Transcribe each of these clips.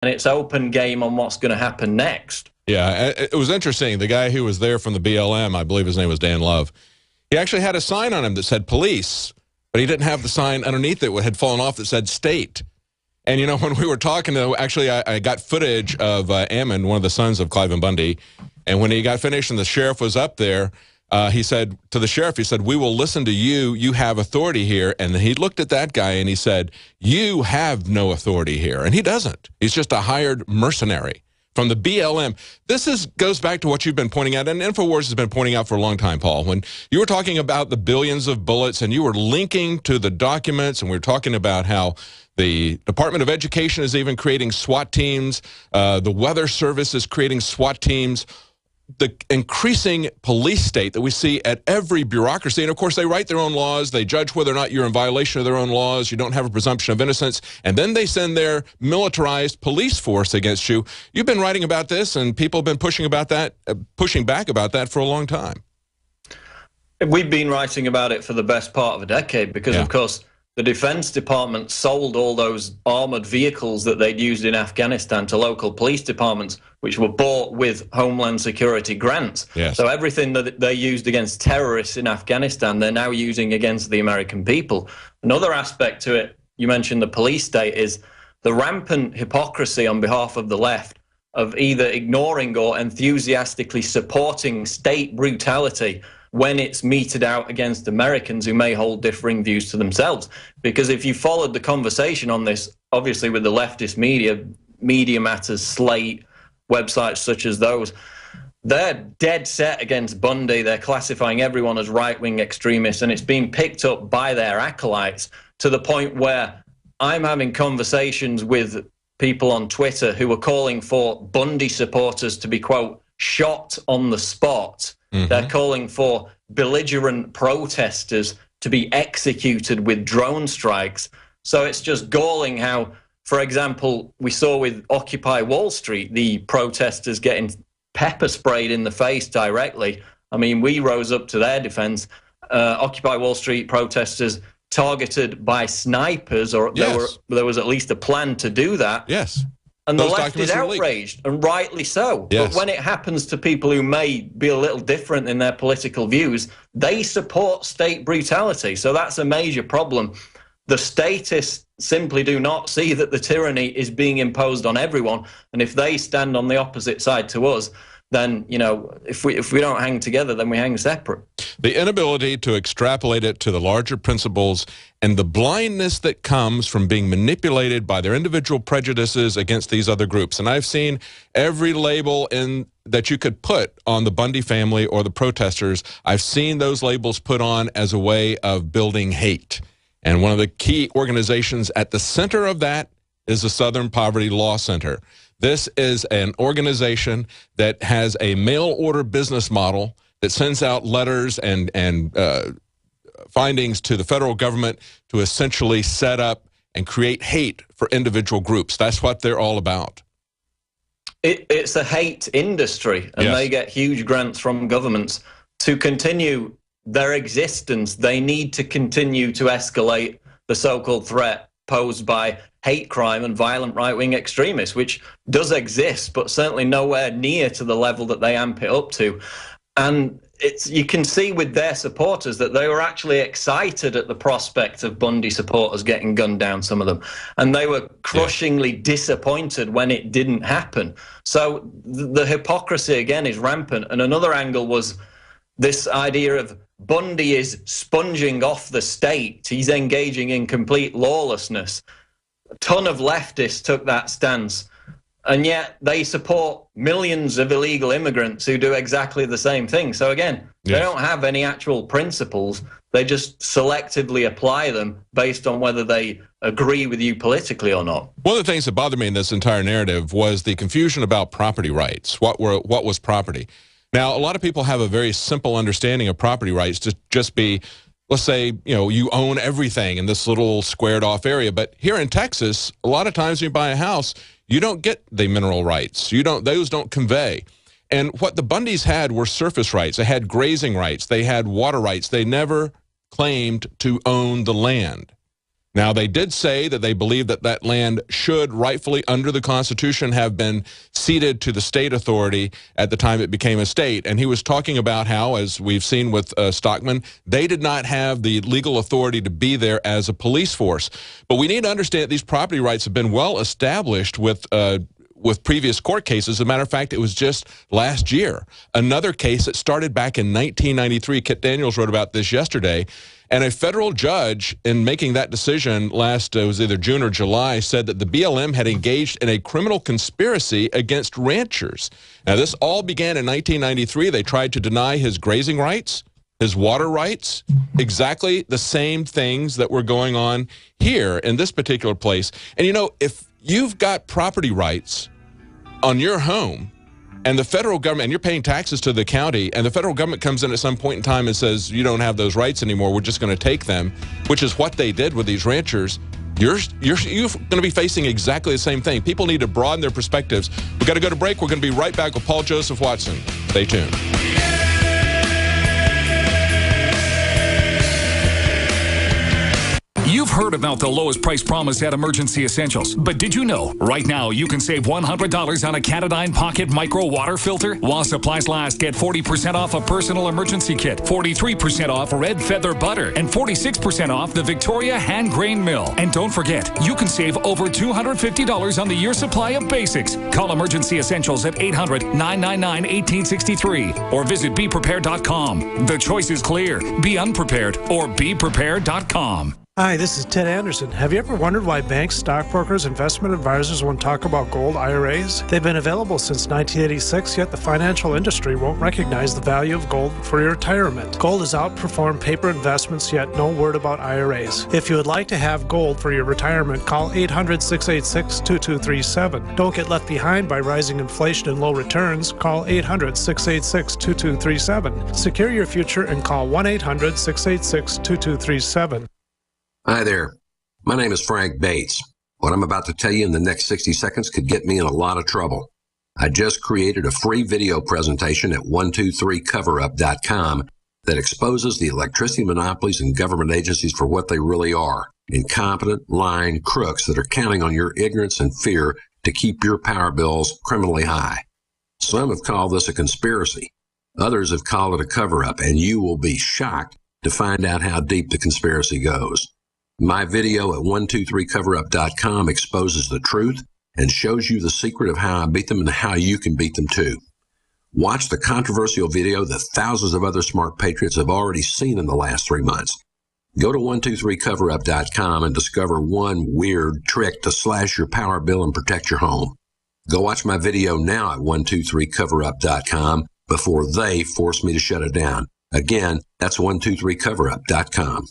it's open game on what's going to happen next. Yeah, it was interesting. The guy who was there from the BLM, I believe his name was Dan Love, he actually had a sign on him that said police, but he didn't have the sign underneath it had fallen off that said state. And, you know, when we were talking, actually, I got footage of Ammon, one of the sons of Cliven Bundy, and when he got finished and the sheriff was up there, he said to the sheriff, he said, "We will listen to you. You have authority here." And he looked at that guy and he said, "You have no authority here." And he doesn't. He's just a hired mercenary from the BLM. This goes back to what you've been pointing out, and InfoWars has been pointing out for a long time, Paul. When you were talking about the billions of bullets and you were linking to the documents, and we were talking about how the Department of Education is even creating SWAT teams, the Weather Service is creating SWAT teams, the increasing police state that we see at every bureaucracy. And, of course, they write their own laws. They judge whether or not you're in violation of their own laws. You don't have a presumption of innocence. And then they send their militarized police force against you. You've been writing about this, and people have been pushing back about that for a long time. We've been writing about it for the best part of a decade because, of course, the Defense Department sold all those armored vehicles that they'd used in Afghanistan to local police departments, which were bought with Homeland Security grants. Yes. So everything that they used against terrorists in Afghanistan, they're now using against the American people. Another aspect to it, you mentioned the police state, is the rampant hypocrisy on behalf of the left of either ignoring or enthusiastically supporting state brutality when it's meted out against Americans who may hold differing views to themselves. Because if you followed the conversation on this, obviously with the leftist media, Media Matters, Slate, websites such as those, they're dead set against Bundy. They're classifying everyone as right-wing extremists, and it's being picked up by their acolytes to the point where I'm having conversations with people on Twitter who are calling for Bundy supporters to be, quote, shot on the spot. They're calling for belligerent protesters to be executed with drone strikes. So it's just galling how, for example, we saw with Occupy Wall Street, the protesters getting pepper sprayed in the face directly. I mean, we rose up to their defense. Occupy Wall Street protesters targeted by snipers, or there was at least a plan to do that. Yes. And the left is outraged, and rightly so. Yes. But when it happens to people who may be a little different in their political views, they support state brutality. So that's a major problem. The statists simply do not see that the tyranny is being imposed on everyone. And if they stand on the opposite side to us, then, you know, if we don't hang together, then we hang separate. The inability to extrapolate it to the larger principles and the blindness that comes from being manipulated by their individual prejudices against these other groups. And I've seen every label that you could put on the Bundy family or the protesters. I've seen those labels put on as a way of building hate. And one of the key organizations at the center of that is the Southern Poverty Law Center. This is an organization that has a mail-order business model that sends out letters and findings to the federal government to essentially set up and create hate for individual groups. That's what they're all about. It's a hate industry, and they get huge grants from governments to continue their existence. They need to continue to escalate the so-called threat posed by hate crime and violent right-wing extremists, which does exist, but certainly nowhere near to the level that they amp it up to. And you can see with their supporters that they were actually excited at the prospect of Bundy supporters getting gunned down, some of them. And they were crushingly disappointed when it didn't happen. So the hypocrisy, again, is rampant. And another angle was this idea of Bundy is sponging off the state. He's engaging in complete lawlessness. A ton of leftists took that stance, and yet they support millions of illegal immigrants who do exactly the same thing. So again, they don't have any actual principles. They just selectively apply them based on whether they agree with you politically or not. One of the things that bothered me in this entire narrative was the confusion about property rights. What was property? Now, a lot of people have a very simple understanding of property rights to just be, let's say, you know, you own everything in this little squared off area. But here in Texas, a lot of times when you buy a house, you don't get the mineral rights. Those don't convey. And what the Bundys had were surface rights. They had grazing rights. They had water rights. They never claimed to own the land. Now, they did say that they believe that that land should rightfully, under the Constitution, have been ceded to the state authority at the time it became a state. And he was talking about how, as we've seen with Stockman, they did not have the legal authority to be there as a police force. But we need to understand that these property rights have been well established with previous court cases. As a matter of fact, it was just last year. Another case that started back in 1993. Kit Daniels wrote about this yesterday. And a federal judge, in making that decision it was either June or July, said that the BLM had engaged in a criminal conspiracy against ranchers. Now, this all began in 1993. They tried to deny his grazing rights, his water rights, exactly the same things that were going on here in this particular place. And, you know, if you've got property rights on your home, and the federal government, and you're paying taxes to the county, and the federal government comes in at some point in time and says, you don't have those rights anymore, we're just going to take them, which is what they did with these ranchers, you're going to be facing exactly the same thing. People need to broaden their perspectives. We've got to go to break. We're going to be right back with Paul Joseph Watson. Stay tuned. You've heard about the lowest price promise at Emergency Essentials, but did you know right now you can save $100 on a Katadyn Pocket Micro Water Filter? While supplies last, get 40% off a personal emergency kit, 43% off Red Feather Butter, and 46% off the Victoria Hand Grain Mill. And don't forget, you can save over $250 on the year supply of basics. Call Emergency Essentials at 800-999-1863 or visit BePrepared.com. The choice is clear. Be unprepared or BePrepared.com. Hi, this is Ted Anderson. Have you ever wondered why banks, stockbrokers, investment advisors won't talk about gold IRAs? They've been available since 1986, yet the financial industry won't recognize the value of gold for your retirement. Gold has outperformed paper investments, yet no word about IRAs. If you would like to have gold for your retirement, call 800-686-2237. Don't get left behind by rising inflation and low returns. Call 800-686-2237. Secure your future and call 1-800-686-2237. Hi there. My name is Frank Bates. What I'm about to tell you in the next 60 seconds could get me in a lot of trouble. I just created a free video presentation at 123coverup.com that exposes the electricity monopolies and government agencies for what they really are: incompetent, lying crooks that are counting on your ignorance and fear to keep your power bills criminally high. Some have called this a conspiracy. Others have called it a cover-up, and you will be shocked to find out how deep the conspiracy goes. My video at 123coverup.com exposes the truth and shows you the secret of how I beat them and how you can beat them too. Watch the controversial video that thousands of other smart patriots have already seen in the last 3 months. Go to 123coverup.com and discover one weird trick to slash your power bill and protect your home. Go watch my video now at 123coverup.com before they force me to shut it down. Again, that's 123coverup.com.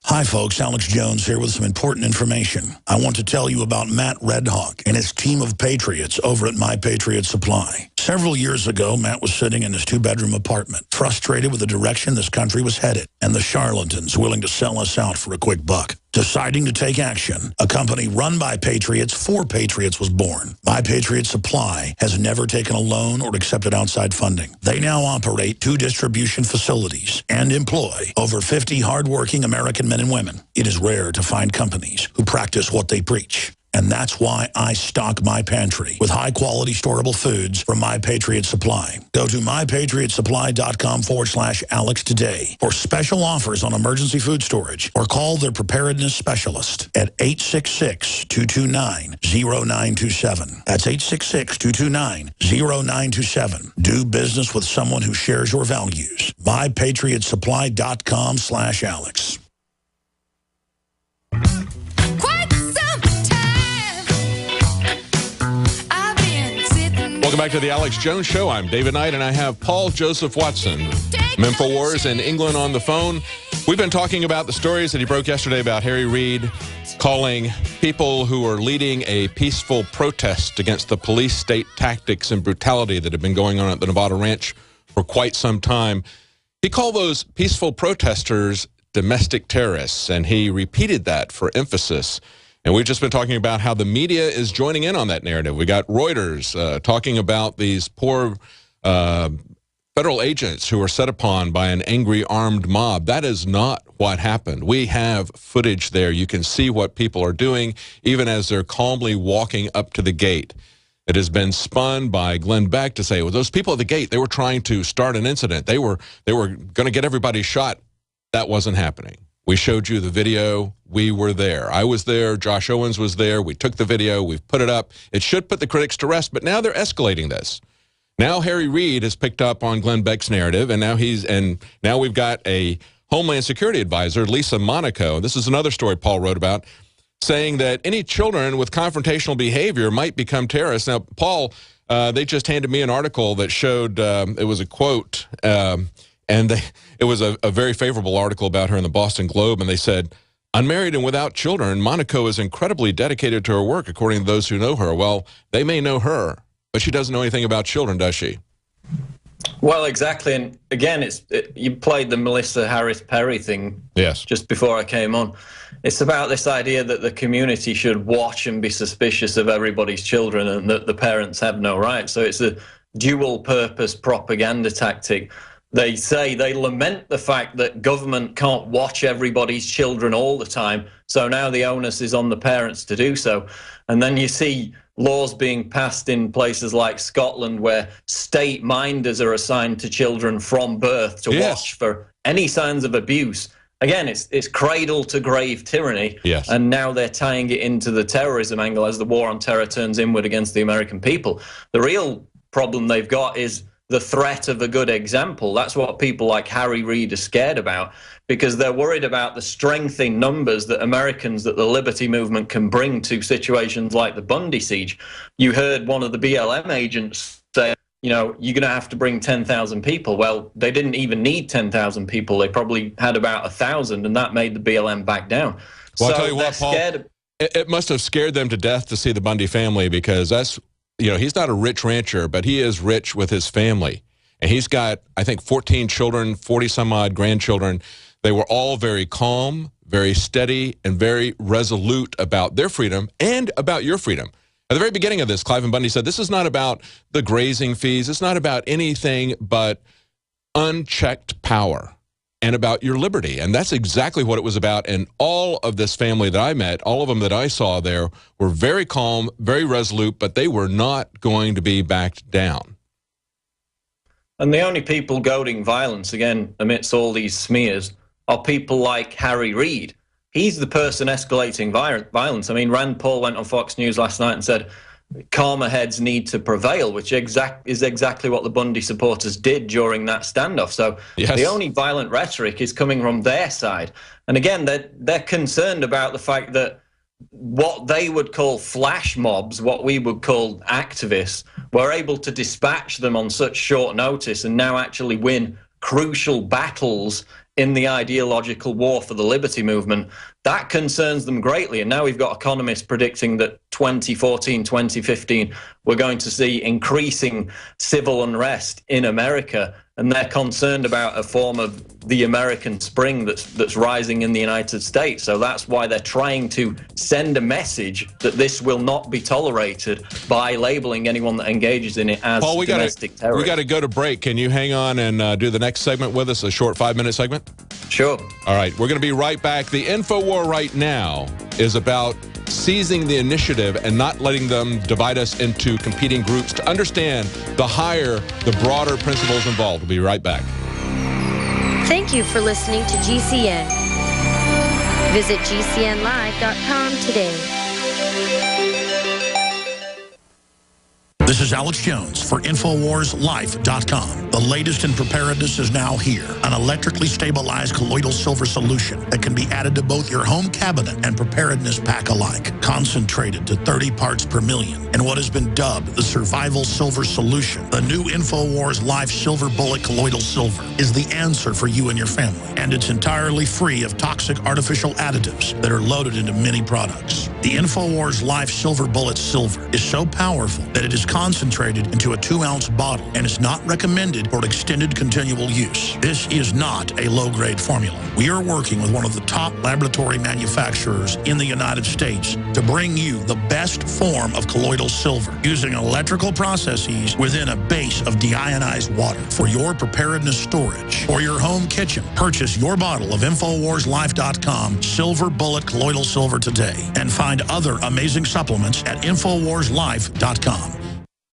Hi folks, Alex Jones here with some important information. I want to tell you about Matt Redhawk and his team of patriots over at My Patriot Supply. Several years ago, Matt was sitting in his 2-bedroom apartment, frustrated with the direction this country was headed and the charlatans willing to sell us out for a quick buck. Deciding to take action, a company run by patriots for patriots was born. My Patriot Supply has never taken a loan or accepted outside funding. They now operate 2 distribution facilities and employ over 50 hardworking American men and women. It is rare to find companies who practice what they preach. And that's why I stock my pantry with high-quality storable foods from My Patriot Supply. Go to mypatriotsupply.com/Alex today for special offers on emergency food storage, or call their preparedness specialist at 866-229-0927. That's 866-229-0927. Do business with someone who shares your values. mypatriotsupply.com/Alex. Welcome back to the Alex Jones Show. I'm David Knight, and I have Paul Joseph Watson, InfoWars in England, on the phone. We've been talking about the stories that he broke yesterday about Harry Reid calling people who are leading a peaceful protest against the police state tactics and brutality that have been going on at the Nevada Ranch for quite some time. He called those peaceful protesters domestic terrorists, and he repeated that for emphasis. And we've just been talking about how the media is joining in on that narrative. We got Reuters talking about these poor federal agents who were set upon by an angry armed mob. That is not what happened. We have footage there. You can see what people are doing, even as they're calmly walking up to the gate. It has been spun by Glenn Beck to say, well, those people at the gate, they were trying to start an incident. They were going to get everybody shot. That wasn't happening. We showed you the video. We were there. I was there. Josh Owens was there. We took the video. We've put it up. It should put the critics to rest, but now they're escalating this. Now Harry Reid has picked up on Glenn Beck's narrative, and now we've got a Homeland Security advisor, Lisa Monaco. This is another story Paul wrote about, saying that any children with confrontational behavior might become terrorists. Now, Paul, they just handed me an article that showed, it was a quote, it was a very favorable article about her in the Boston Globe, and they said, unmarried and without children, Monaco is incredibly dedicated to her work, according to those who know her. Well, they may know her, but she doesn't know anything about children, does she? Well, exactly. And again, you played the Melissa Harris Perry thing just before I came on. It's about this idea that the community should watch and be suspicious of everybody's children and that the parents have no right. So it's a dual purpose propaganda tactic. They say they lament the fact that government can't watch everybody's children all the time. So now the onus is on the parents to do so. And then you see laws being passed in places like Scotland where state minders are assigned to children from birth to watch for any signs of abuse. Again, it's cradle to grave tyranny. Yes. And now they're tying it into the terrorism angle as the war on terror turns inward against the American people. The real problem they've got is the threat of a good example. That's what people like Harry Reid are scared about, because they're worried about the strength in numbers that Americans, that the liberty movement can bring to situations like the Bundy siege. You heard one of the BLM agents say, you know, you're going to have to bring 10,000 people. Well, they didn't even need 10,000 people. They probably had about 1,000, and that made the BLM back down. Well, so I'll tell you what, Paul, it must have scared them to death to see the Bundy family, because that's, you know, he's not a rich rancher, but he is rich with his family. And he's got, I think, 14 children, 40-some-odd grandchildren. They were all very calm, very steady, and very resolute about their freedom and about your freedom. At the very beginning of this, Cliven Bundy said, this is not about the grazing fees. It's not about anything but unchecked power and about your liberty. And that's exactly what it was about. And all of this family that I met, all of them that I saw there, were very calm, very resolute, but they were not going to be backed down. And the only people goading violence, again, amidst all these smears, are people like Harry Reid. He's the person escalating violence. I mean, Rand Paul went on Fox News last night and said, calmer heads need to prevail, which is exactly what the Bundy supporters did during that standoff. So the only violent rhetoric is coming from their side. And again, they're concerned about the fact that what they would call flash mobs, what we would call activists, were able to dispatch them on such short notice and now actually win crucial battles in the ideological war for the liberty movement. That concerns them greatly. And now we've got economists predicting that 2014, 2015, we're going to see increasing civil unrest in America. And they're concerned about a form of the American spring that's rising in the United States. So that's why they're trying to send a message that this will not be tolerated by labeling anyone that engages in it as Paul, domestic terrorists. We got to go to break. Can you hang on and do the next segment with us, a short 5-minute segment? Sure. All right, we're going to be right back. The InfoWar right now is about seizing the initiative and not letting them divide us into competing groups to understand the broader principles involved. We'll be right back. Thank you for listening to GCN. Visit GCNlive.com today. This is Alex Jones for InfoWarsLife.com. The latest in preparedness is now here. An electrically stabilized colloidal silver solution that can be added to both your home cabinet and preparedness pack alike. Concentrated to 30 parts per million in what has been dubbed the survival silver solution. The new InfoWars Life Silver Bullet Colloidal Silver is the answer for you and your family. And it's entirely free of toxic artificial additives that are loaded into many products. The InfoWars Life Silver Bullet Silver is so powerful that it is concentrated into a 2-ounce bottle and is not recommended for extended continual use. This is not a low-grade formula. We are working with one of the top laboratory manufacturers in the United States to bring you the best form of colloidal silver using electrical processes within a base of deionized water for your preparedness storage. For your home kitchen, purchase your bottle of InfoWarsLife.com Silver Bullet Colloidal Silver today and find other amazing supplements at InfoWarsLife.com.